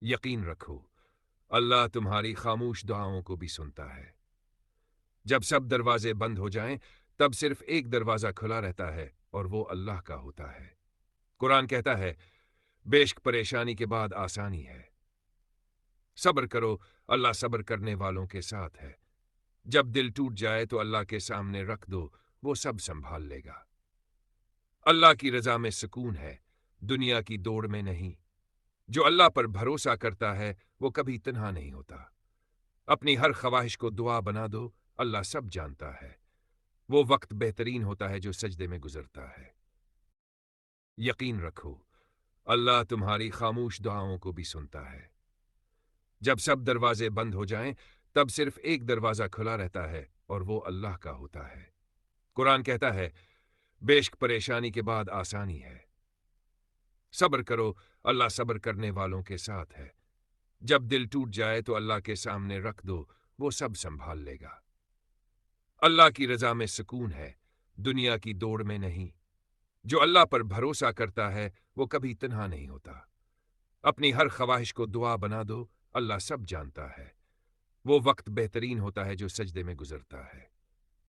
یقین رکھو اللہ تمہاری خاموش دعاؤں کو بھی سنتا ہے۔ جب سب دروازے بند ہو جائیں تب صرف ایک دروازہ کھلا رہتا ہے اور وہ اللہ کا ہوتا ہے۔ قرآن کہتا ہے بیشک پریشانی کے بعد آسانی ہے۔ صبر کرو اللہ صبر کرنے والوں کے ساتھ ہے۔ جب دل ٹوٹ جائے تو اللہ کے سامنے رکھ دو، وہ سب سنبھال لے گا۔ اللہ کی رضا میں سکون ہے، دنیا کی دوڑ میں نہیں۔ جو اللہ پر بھروسہ کرتا ہے وہ کبھی تنہا نہیں ہوتا۔ اپنی ہر خواہش کو دعا بنا دو، اللہ سب جانتا ہے۔ وہ وقت بہترین ہوتا ہے جو سجدے میں گزرتا ہے۔ یقین رکھو اللہ تمہاری خاموش دعاؤں کو بھی سنتا ہے۔ جب سب دروازے بند ہو جائیں تب صرف ایک دروازہ کھلا رہتا ہے اور وہ اللہ کا ہوتا ہے۔ قرآن کہتا ہے بیشک پریشانی کے بعد آسانی ہے۔ صبر کرو اللہ صبر کرنے والوں کے ساتھ ہے۔ جب دل ٹوٹ جائے تو اللہ کے سامنے رکھ دو، وہ سب سنبھال لے گا۔ اللہ کی رضا میں سکون ہے، دنیا کی دوڑ میں نہیں۔ جو اللہ پر بھروسہ کرتا ہے وہ کبھی تنہا نہیں ہوتا۔ اپنی ہر خواہش کو دعا بنا دو، اللہ سب جانتا ہے۔ وہ وقت بہترین ہوتا ہے جو سجدے میں گزرتا ہے۔